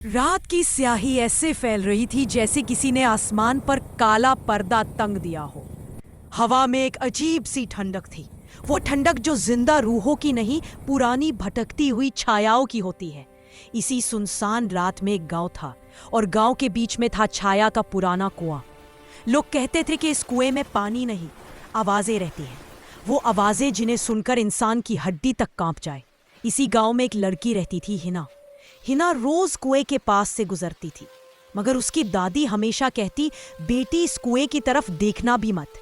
रात की स्याही ऐसे फैल रही थी जैसे किसी ने आसमान पर काला पर्दा तंग दिया हो। हवा में एक अजीब सी ठंडक थी। वो ठंडक जो जिंदा रूहों की नहीं, पुरानी भटकती हुई छायाओं की होती है। इसी सुनसान रात में एक गांव था और गांव के बीच में था छाया का पुराना कुआं। लोग कहते थे कि इस कुएं में पानी नहीं, आवाजें रहती हैं। वो आवाजें जिन्हें सुनकर इंसान की हड्डी तक कांप जाए। इसी गांव में एक लड़की रहती थी, हिना। हिना रोज कुएं के पास से गुजरती थी, मगर उसकी दादी हमेशा कहती, बेटी इस कुएं की तरफ देखना भी मत।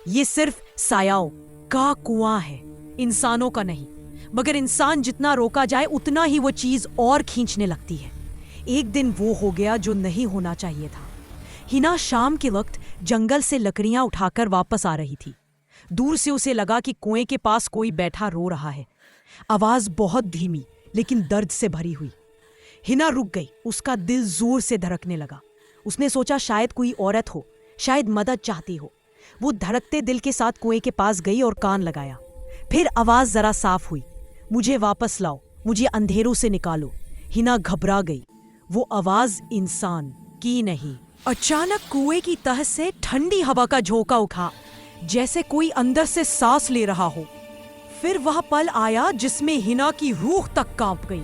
ये सिर्फ सायाओं का कुआं है, इंसानों का नहीं। मगर इंसान जितना रोका जाए उतना ही वो चीज और खींचने लगती है। एक दिन वो हो गया जो नहीं होना चाहिए था। हिना शाम के वक्त जंगल से लकड़ियां उठाकर वापस आ रही थी। दूर से उसे लगा कि कुएं के पास कोई बैठा रो रहा है। आवाज बहुत धीमी लेकिन दर्द से भरी हुई। हिना रुक गई, उसका दिल जोर से धड़कने लगा। उसने सोचा शायद कोई औरत हो, शायद मदद चाहती हो। वो धड़कते दिल के साथ कुएं के पास गई और कान लगाया। फिर आवाज जरा साफ हुई, मुझे वापस लाओ, मुझे अंधेरों से निकालो। हिना घबरा गई। वो आवाज इंसान की नहीं। अचानक कुएं की तह से ठंडी हवा का झोंका उठा, जैसे कोई अंदर से सांस ले रहा हो। फिर वह पल आया जिसमें हिना की रूह तक कांप गई।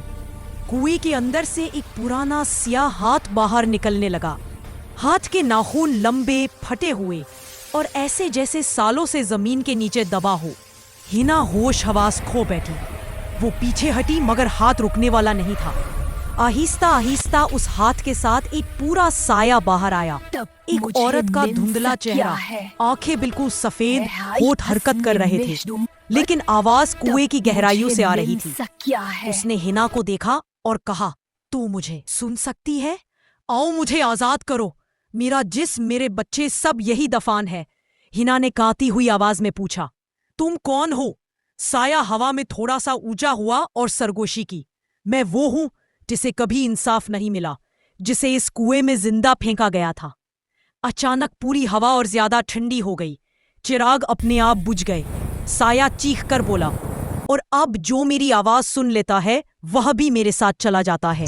कुएं के अंदर से एक पुराना सियाह हाथ बाहर निकलने लगा। हाथ के नाखून लंबे, फटे हुए और ऐसे जैसे सालों से जमीन के नीचे दबा हो। हिना होश हवास खो बैठी। वो पीछे हटी मगर हाथ रुकने वाला नहीं था। आहिस्ता आहिस्ता उस हाथ के साथ एक पूरा साया बाहर आया। एक औरत का धुंधला चेहरा, आंखें बिल्कुल सफेद, होठ हरकत कर रहे थे, लेकिन आवाज कुएं की गहराइयों से आ रही थी। उसने हिना को देखा और कहा, तू मुझे सुन सकती है? आओ, मुझे आजाद करो। मेरा जिस्म, मेरे बच्चे, सब यही दफान है। हिना ने कांपती हुई आवाज में पूछा, तुम कौन हो? साया हवा में थोड़ा सा ऊंचा हुआ और सरगोशी की, मैं वो हूं जिसे कभी इंसाफ नहीं मिला, जिसे इस कुएं में जिंदा फेंका गया था। अचानक पूरी हवा और ज्यादा ठंडी हो गई। चिराग अपने आप बुझ गए। साया चीख कर बोला, और अब जो मेरी आवाज सुन लेता है वह भी मेरे साथ चला जाता है।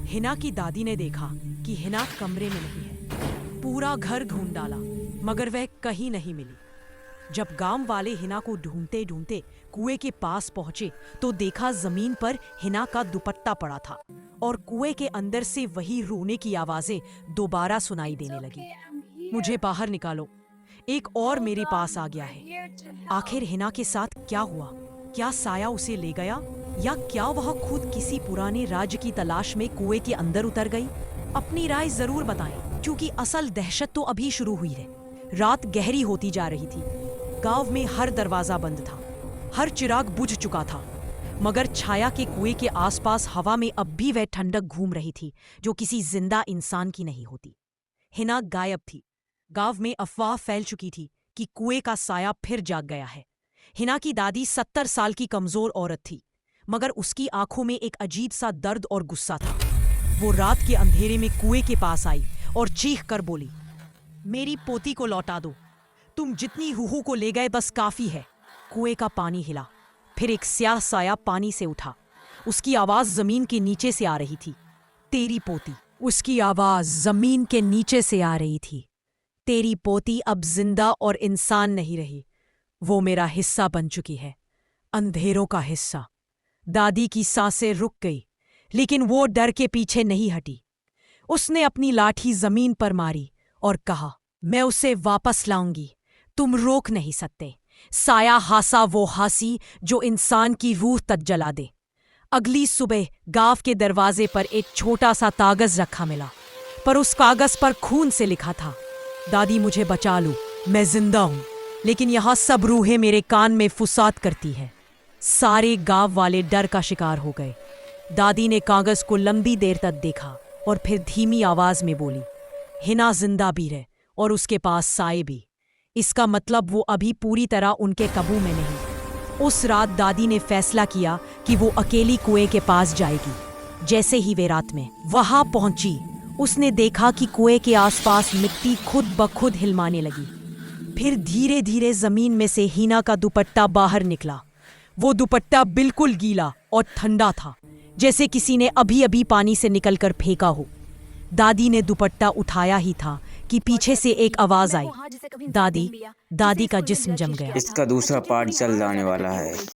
हिना की दादी ने देखा कि हिना कमरे में नहीं है। पूरा घर ढूंढ डाला मगर वह कहीं नहीं मिली। जब गांव वाले हिना को ढूंढते ढूंढते कुएं के पास पहुंचे तो देखा जमीन पर हिना का दुपट्टा पड़ा था और कुएं के अंदर से वही रोने की आवाजें दोबारा सुनाई देने लगी। मुझे बाहर निकालो, एक और मेरे पास आ गया है। आखिर हिना के साथ क्या हुआ? क्या साया उसे ले गया या क्या वह खुद किसी पुराने राज्य की तलाश में कुएं के अंदर उतर गई? अपनी राय जरूर बताएं, क्योंकि असल दहशत तो अभी शुरू हुई है। रात गहरी होती जा रही थी। गांव में हर दरवाजा बंद था, हर चिराग बुझ चुका था, मगर छाया के कुएं के आसपास हवा में अब भी वह ठंडक घूम रही थी जो किसी जिंदा इंसान की नहीं होती। हिना गायब थी। गांव में अफवाह फैल चुकी थी कि कुएं का साया फिर जाग गया है। हिना की दादी 70 साल की कमजोर औरत थी, मगर उसकी आंखों में एक अजीब सा दर्द और गुस्सा था। वो रात के अंधेरे में कुएं के पास आई और चीख कर बोली, मेरी पोती को लौटा दो। तुम जितनी रूहों को ले गए बस काफी है। कुएं का पानी हिला, फिर एक स्याह साया पानी से उठा। उसकी आवाज जमीन के नीचे से आ रही थी। तेरी पोती। उसकी आवाज जमीन के नीचे से आ रही थी। तेरी पोती अब जिंदा और इंसान नहीं रही, वो मेरा हिस्सा बन चुकी है, अंधेरों का हिस्सा। दादी की सांसें रुक गई, लेकिन वो डर के पीछे नहीं हटी। उसने अपनी लाठी जमीन पर मारी और कहा, मैं उसे वापस लाऊंगी, तुम रोक नहीं सकते। साया हासा वो हासी जो इंसान की रूह तक जला दे। अगली सुबह गांव के दरवाजे पर एक छोटा सा कागज रखा मिला, पर उस कागज पर खून से लिखा था, दादी मुझे बचा लो, मैं जिंदा हूं, लेकिन यहां सब रूहें मेरे कान में फुसाद करती है। सारे गांव वाले डर का शिकार हो गए। दादी ने कागज को लंबी देर तक देखा और फिर धीमी आवाज में बोली, हिना जिंदा भी है और उसके पास साए भी। इसका मतलब वो अभी पूरी तरह उनके काबू में नहीं। उस रात दादी ने फैसला किया कि वो अकेली कुएं के पास जाएगी। जैसे ही वे रात में वहां पहुंची, उसने देखा कि कुएं के आसपास मिट्टी खुद ब खुद हिलमाने लगी। फिर धीरे धीरे जमीन में से हिना का दुपट्टा बाहर निकला। वो दुपट्टा बिल्कुल गीला और ठंडा था, जैसे किसी ने अभी अभी पानी से निकलकर फेंका हो। दादी ने दुपट्टा उठाया ही था कि पीछे से एक आवाज आई। दादी का जिस्म जम गया। इसका दूसरा पार्ट जल्द आने वाला है।